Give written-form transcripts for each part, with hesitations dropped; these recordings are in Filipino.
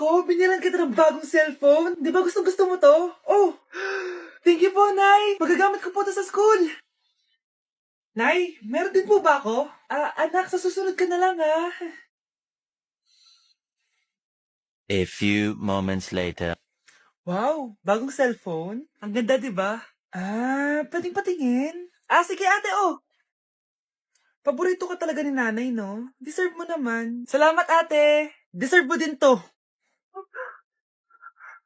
Nako, binilan kita ng bagong cellphone. Di ba gusto mo to? Oh, thank you po, Nay. Magagamit ko po to sa school. Nay, meron din po ba ako? Anak, sa susunod ka na lang, ha? A few moments later. Wow, bagong cellphone? Ang ganda, di ba? Pwedeng patingin? Sige ate, oh. Paborito ka talaga ni nanay, no? Deserve mo naman. Salamat, ate. Deserve mo din to.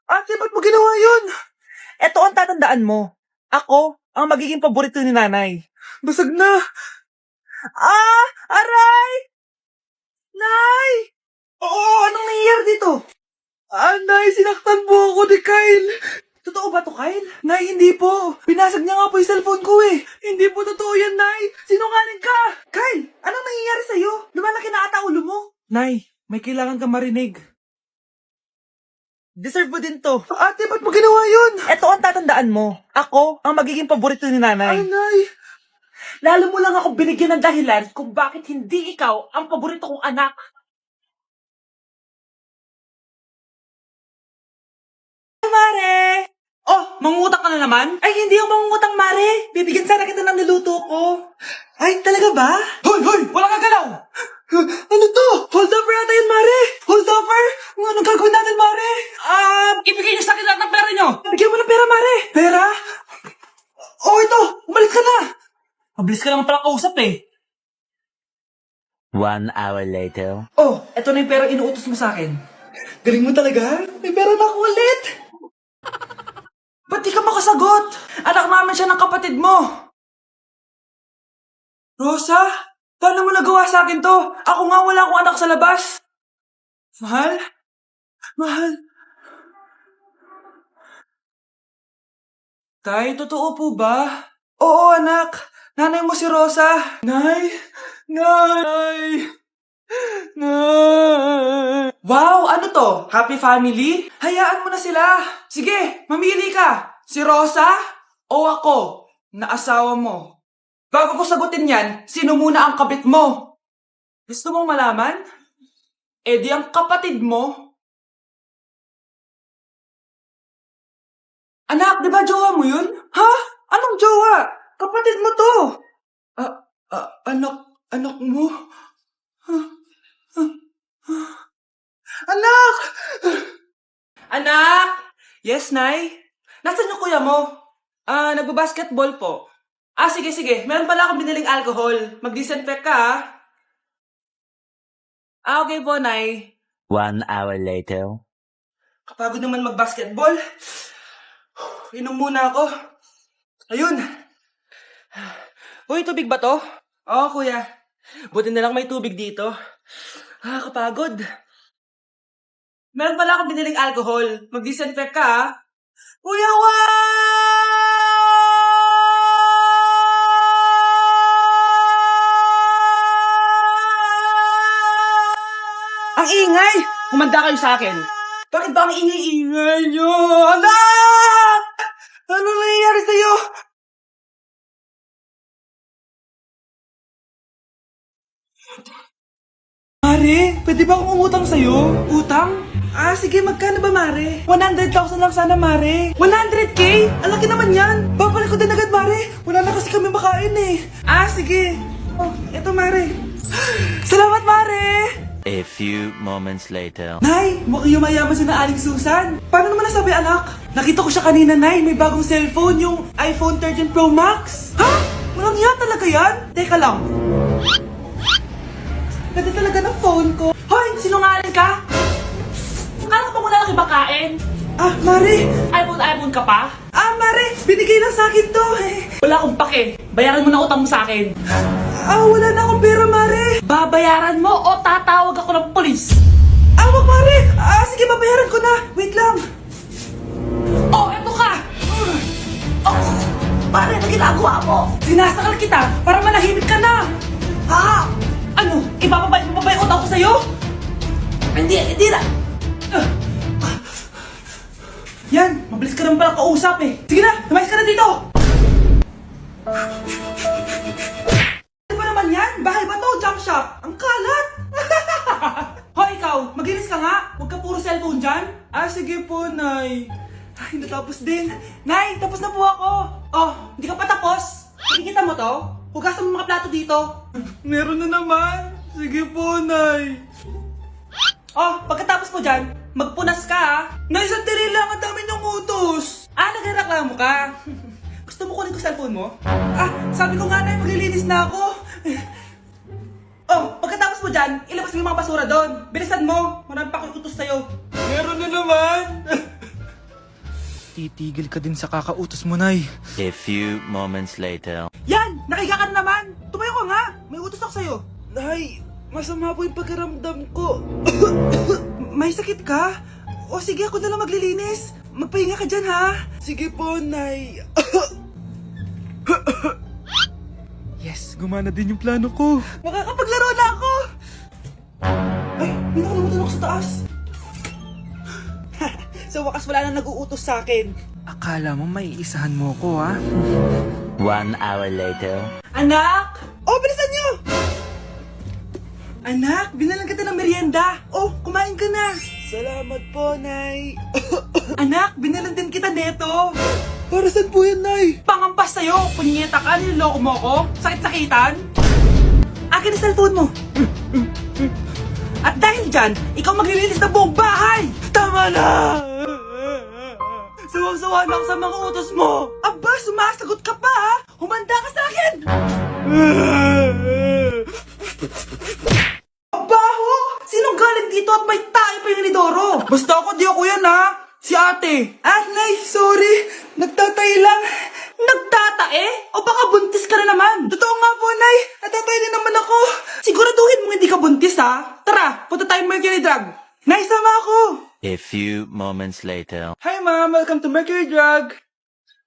Ate, ba't mo ginawa yun? Eto ang tatandaan mo. Ako ang magiging paborito ni nanay. Basag na. Aray! Nay! Oo, anong nangyayari dito? Nay, sinaktan mo ako ni Kyle. Totoo ba to, Kyle? Nay, hindi po. Pinasag niya nga po yung cellphone ko eh. Hindi po totoo yan, Nay. Sinungaling ka. Kyle, anong nangyayari sa'yo? Lumalaki na ata ulo mo. Nay, may kailangan kang marinig. Deserve mo din to. Ate, ba't mo ginawa yun? Eto ang tatandaan mo. Ako ang magiging paborito ni nanay. Nay. Lalo mo lang ako binigyan ng dahilan kung bakit hindi ikaw ang paborito kong anak. Mare! Oh, mangungutang ka na naman? Ay, hindi ako mangungutang, Mare. Bibigyan sana kita ng niluto ko. Ay, talaga ba? Hoy! Wala kang galaw! Ano to? Hold over ata yun, Mare! Hold over? Anong gagawin natin, Mare? Ibigay niyo sa akin lahat ng pera niyo! Bigyan mo ng pera, Mare! Pera? Oh, ito! Umalis ka na! Mabilis ka naman pala kausap eh. 1 hour later. Oh, eto na yung pera inuutos mo sa akin. Galing mo talaga? May pera na ako ulit! Ba't di ka makasagot? Anak namin siya ng kapatid mo. Rosa? Paano mo nagawa sa akin to? Ako nga wala akong anak sa labas. Mahal? Tay, totoo po ba? Oo, anak. Nanay mo si Rosa. Nay! Wow, ano to? Happy family? Hayaan mo na sila. Sige, mamili ka. Si Rosa o ako na asawa mo? Bago ko sagutin yan, sino muna ang kabit mo? Gusto mong malaman? Eh di ang kapatid mo. Anak, di ba jowa mo yun? Ha? Anong jowa? Kapatid mo to. Anak mo? Anak! Anak! Yes, Nay? Nasaan yung kuya mo? Nagbabasketball po. Sige. Meron pala akong biniling alcohol. Mag-disinfect ka, ha? Okay po, Nay. 1 hour later. Kapagod naman mag-basketball. Inom muna ako. Ayun. Uy, tubig ba to? Oo, kuya. Buti na lang may tubig dito. Kapagod. Meron pala akong biniling alcohol. Mag-disinfect ka, ha? Kuya, Ang ingay! Humanda kayo sa akin. Bakit ba ang ingay-ingay nyo? Anak! Ano nangyayari sa'yo? Mare, pwede ba akong umutang sa'yo? Utang? Sige, magkano ba, Mare? 100,000 lang sana, Mare. 100K? Ang laki naman yan. Babalik ko din agad, Mare. Wala na kasi kami makain eh. Sige. Oh, eto, Mare. Salamat, Mare! A few moments later. Nay, mukhang yumayaman si na Aling Susan. Paano naman nasabi, anak? Nakita ko siya kanina, Nay. May bagong cellphone, yung iPhone 13 Pro Max. Ha? Walang yan talaga yan? Teka lang. Ganda talaga ng phone ko. Hoy, sinungaling ka? Kala ko ba wala lang ibakain? Mare. iPhone ka pa? Mare, binigay lang sa akin to. Wala akong pake. Bayaran mo na utang mo sa akin. Wala na akong pera, Mare. Babayaran mo o tatawag ako ng polis? Wag, Mare. Sige, babayaran ko na. Wait lang. Eto ka. Mare, ano ginagawa mo? Sinasakal kita para manahimik ka na. Ano? Ibababay mo ba yung utang ko sa'yo? Hindi na. Yan, mabilis ka naman pala kausap eh. Sige na, lumayas ka na dito. Ano ba naman yan? Bahay ba to? Junk shop? Ang kalat. Hoy, ikaw, maginis ka nga. Huwag ka puro cellphone cellphone dyan? Ah, sige po, Nay. Ay, natapos din. Nay, tapos na po ako. Oh, hindi ka pa tapos? Nakikita mo to? Hugasan mo mga plato dito. Meron na naman. Sige po, Nay. Oh, pagkatapos mo dyan, magpunas ka ha. Nay, sandali lang. Ang dami niyong utos. Ah, nagreklamo ka. Gusto mo kunin ko cellphone mo? Ah, sabi ko nga, Nay, maglilinis na ako. Oh, pagkatapos mo dyan, ilabas mo yung mga basura doon. Bilisan mo. Marami pa akong utos sa'yo. Meron na naman. Titigil ka din sa kakautos mo, Nay. A few moments later. Yan! Nakiga ka na naman! Tumayo ka nga! May utos ako sa'yo. Nay, masama po yung pagkaramdam ko. May sakit ka? O sige, ako na lang maglilinis. Magpahinga ka dyan, ha? Sige po, Nay. Yes, gumana din yung plano ko. Makakapaglaro na ako! Ay, may nakalimutan ako sa taas. Sa wakas wala na nag-uutos sa akin. Akala mo may isahan mo ko, ha? 1 hour later. Anak! Oh, bilisan niyo! Anak, binalan kita ng merienda. Oh, kumain ka na. Salamat po, Nay. Anak, binalan din kita neto. Para saan po yan, Nay? Pangampas sa'yo. Punyeta ka, niloloko mo ko. Sakit-sakitan. Akin ang cellphone mo. At dahil dyan, ikaw maglilinis ng buong bahay. Tama na! Sawang-sawa na ako sa mga utos mo. Aba, sumasagot ka pa, ha? Humanda ka sa akin. Abaho! Sinong galing dito at may tayo pa yung inidoro? Basta ako, di ako yan, ha? Si ate. Ah, Nay, sorry. Nagtatay lang. Nagtatae? O baka buntis ka na naman? Totoo nga po, Nay. Natatay din naman ako. Siguraduhin mo hindi ka buntis, ha? Tara, punta tayo Mercury Drug. Nay, sama ako. A few moments later. Hi, Ma'am. Welcome to Mercury Drug.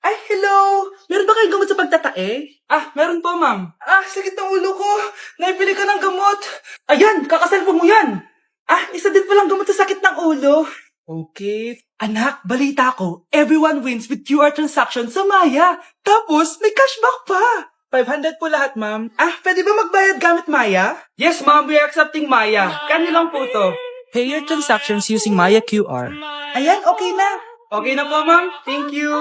Ay, hello. Meron ba kayong gamot sa pagtatae? Ah, meron po, Ma'am. Ah, sakit ng ulo ko. Naipili ka ng gamot. Ayan, kakaselfon mo yan. Ah, isa din palang gamot sa sakit ng ulo. Okay. Anak, balita ko, everyone wins with QR transaction sa Maya. Tapos, may cashback pa. 500 po lahat, ma'am. Ah, pwede ba magbayad gamit Maya? Yes, ma'am. We are accepting Maya. Kanilang po to. Pay your transactions using Maya QR. Ayan, okay na. Okay na po, ma'am. Thank you.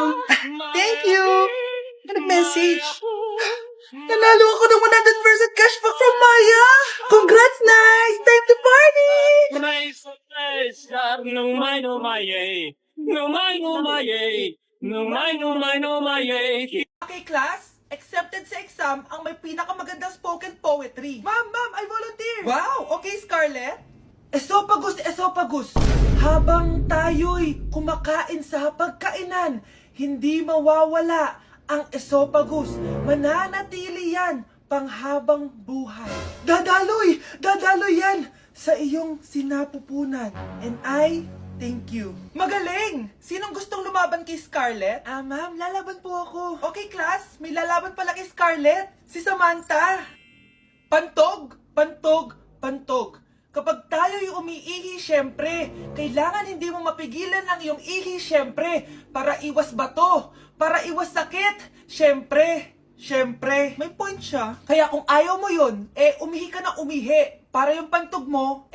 Thank you. Nag-message. Nanalo ako ng 100% cashback from Maya. Congrats, nice. Time to party. Okay, class. Accepted sa exam ang may pinakamagandang spoken poetry. Ma'am, I volunteer. Wow, okay, Scarlett. Esophagus, esophagus. Habang tayo'y kumakain sa pagkainan, hindi mawawala ang esophagus. Mananatili yan panghabang buhay. Dadaloy yan sa iyong sinapupunan. And I thank you. Magaling! Sinong gustong lumaban kay Scarlett? Ah, ma'am, lalaban po ako. Okay, class. May lalaban pala kay Scarlett. Si Samantha. Pantog, pantog, pantog. Kapag tayo'y umiihi, syempre, kailangan hindi mo mapigilan ang iyong ihi, syempre, para iwas bato, para iwas sakit, syempre, may point siya. Kaya kung ayaw mo yun, umihi ka na umihi, para yung pantog mo,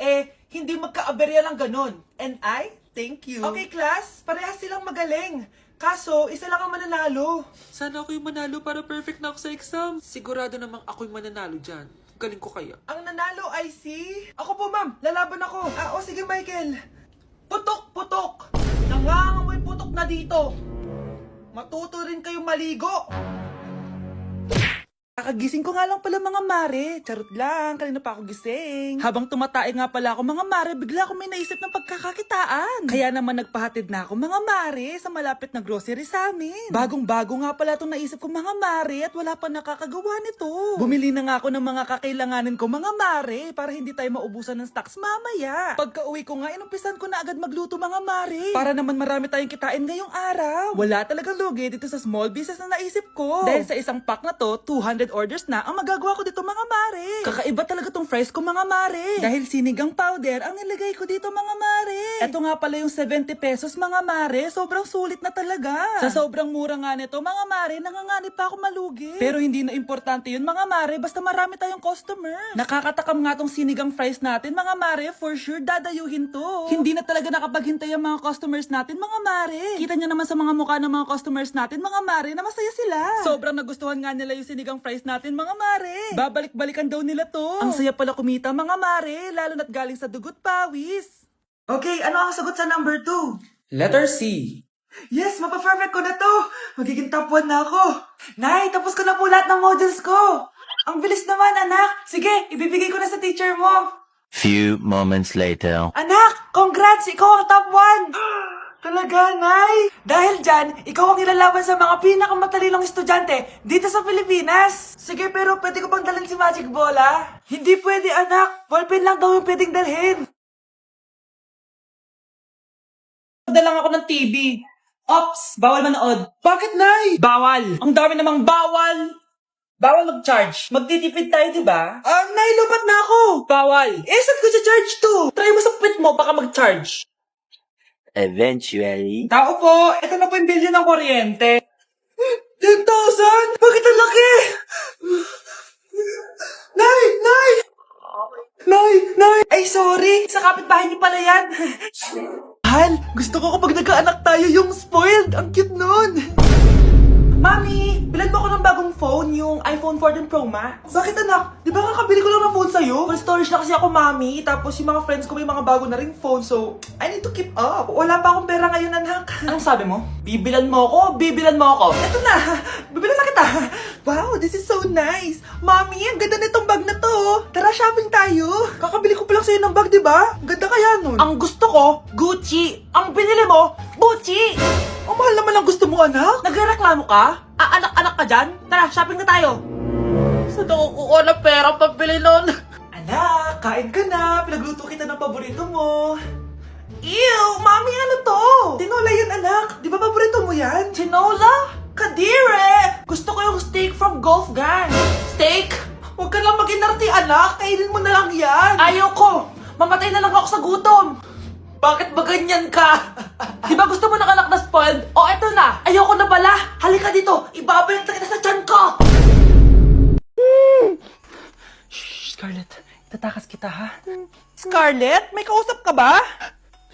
hindi magkaaberya lang ganon. And I thank you. Okay, class, parehas silang magaling. Kaso, isa lang ang mananalo. Sana ako yung manalo para perfect na ako sa exam. Sigurado namang ako yung mananalo dyan. Galing ko kaya. Ang nanalo ay si... Ako po, ma'am. Lalaban ako. Ah, o sige, Michael. Putok, putok. Nangangamoy putok na dito. Matuto rin kayong maligo. Kakagising ko nga lang pala mga mare. Charot lang, kanina pa ako gising. Habang tumatae nga pala ako mga mare, bigla ako may naisip ng pagkakakitaan. Kaya naman nagpahatid na ako mga mare sa malapit na grocery sa amin. Bagong-bago nga pala itong naisip ko mga mare at wala pa nakakagawa nito. Bumili na nga ako ng mga kakailanganin ko mga mare para hindi tayo maubusan ng stocks mamaya. Pagka uwi ko nga, inumpisan ko na agad magluto mga mare. Para naman marami tayong kitain ngayong araw. Wala talagang lugi dito sa small business na naisip ko. Dahil sa isang pack na to, 200 orders na ang magagawa ko dito mga mare. Kakaiba talaga tong fries ko mga mare. Dahil sinigang powder ang nilagay ko dito mga mare. Ito nga pala yung 70 pesos mga mare. Sobrang sulit na talaga. Sa sobrang mura nga nito mga mare, nanganganib pa ako malugi. Pero hindi na importante yun mga mare, basta marami tayong customer. Nakakatakam nga tong sinigang fries natin mga mare, for sure dadayuhin to. Hindi na talaga nakapaghintay ang mga customers natin mga mare. Kita niyo naman sa mga mukha ng mga customers natin mga mare na masaya sila. Sobrang nagustuhan nga nila yung sinigang fries natin mga mare. Babalik-balikan daw nila to. Ang saya pala kumita mga mare, lalo na't galing sa dugot pawis. Okay, ano ang sagot sa number 2? Letter C. Yes, mapa-perfect ko na to. Magiging top 1 na ako. Nay, tapos ko na po lahat ng models ko. Ang bilis naman, anak. Sige, ibibigay ko na sa teacher mo. Few moments later. Anak, congrats! Ikaw ang top 1! Talaga, Nay? Dahil dyan, ikaw ang ilalaban sa mga pinakamatalinong estudyante dito sa Pilipinas. Sige, pero pwede ko bang dalhin si Magic Bola? Hindi pwede, anak. Ballpen lang daw yung pwedeng dalhin. Dalang ako ng TV. Ops, bawal manood. Bakit, Nay? Bawal. Ang dami namang bawal. Bawal mag-charge. Magtitipid tayo, di ba? Nay, lupat na ako. Bawal. Saan ko charge to? Try mo sa puwit mo, baka mag-charge. Eventually. Tao po, ito na po yung bilyo ng kuryente. 10,000? Bakit ang laki? Nay! Nay! Nay! Ay, sorry. Sa kapitbahay niyo pala yan. Hal, gusto ko kapag nagkaanak tayo yung spoiled. Ang cute nun. Mami, bilan mo ako ng bagong phone, yung iPhone 14 Pro Max. Bakit anak? Di ba kakabili ko lang ng phone sa'yo? Full storage na kasi ako, Mami. Tapos yung mga friends ko may mga bago na ring phone, so I need to keep up. Wala pa akong pera ngayon, anak. Anong sabi mo? Bibilan mo ako? Bibilan mo ako? Eto na, bibilan na kita. Wow, this is so nice. Mami, ang ganda nitong bag na to. Tara, shopping tayo. Kakabili ko pa lang sa'yo ng bag, di ba? Ang ganda kaya nun. Ang gusto ko, Gucci. Ang binili mo, Gucci. Ang mahal naman ang gusto mo, anak. Nagreklamo ka? Anak-anak ka dyan? Tara, shopping na tayo. Saan ako kukuha ng pera pambili nun? Anak, kain ka na. Pinagluto kita ng paborito mo. Ew, mami, ano to? Tinola yun, anak. Di ba paborito mo yan? Tinola? Kadire! Gusto ko yung steak from Golf Gang. Steak? Huwag ka lang mag-inarti, anak. Kainin mo na lang yan. Ayoko. Mamatay na lang ako sa gutom. Bakit ba ganyan ka? Di ba gusto mo ng anak na spoiled? O eto na, ayoko na pala. Halika dito, ibabalot na kita sa tiyan ko. Shh, Scarlett, itatakas kita ha. Scarlett, may kausap ka ba?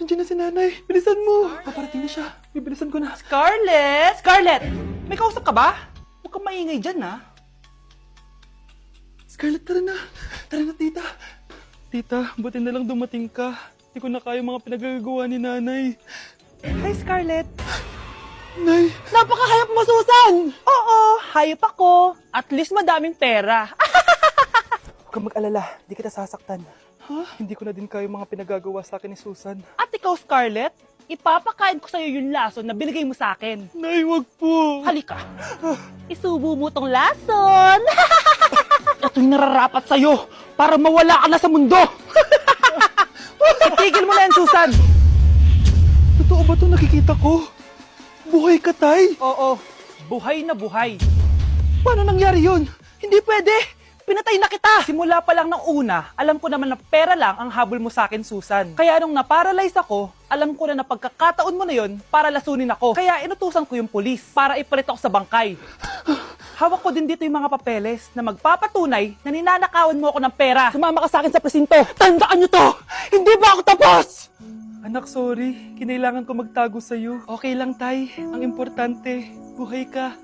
Nandiyan na si nanay, bilisan mo. Paparating na siya, bibilisan ko na. Scarlett! Scarlett, may kausap ka ba? Huwag kang maingay dyan ha. Scarlett, tara na. Tara na, tita. Tita, buti na lang dumating ka. Hindi ko na kaya mga pinagagawa ni nanay. Hi, Scarlett. Nay. Napakahayap mo, Susan! Oo, hayop ako. At least madaming pera. Huwag kang mag-alala, di kita sasaktan. Ha? Hindi ko na din kaya mga pinagagawa sa akin ni Susan. At ikaw, Scarlett, ipapakain ko sa'yo yung lason na binigay mo sa akin. Nay, wag po. Halika. Isubo mo tong lason. Ito'y nararapat sa'yo para mawala ka na sa mundo. Tigil mo na yan, Susan! Totoo ba ito nakikita ko? Buhay ka, Tay? Oo, buhay na buhay. Paano nangyari yun? Hindi pwede! Pinatay na kita! Simula pa lang ng una, alam ko naman na pera lang ang habol mo sa akin, Susan. Kaya nung naparalyze ako, alam ko na pagkakataon mo na yun para lasunin ako. Kaya inutusan ko yung pulis para ipalit ako sa bangkay. Hawak ko din dito yung mga papeles na magpapatunay na ninanakawan mo ako ng pera. Sumama ka sa akin sa presinto. Tandaan nyo to! Hindi ba ako tapos? Anak, sorry. Kinailangan ko magtago sa'yo. Okay lang, Tay. Ang importante, buhay ka.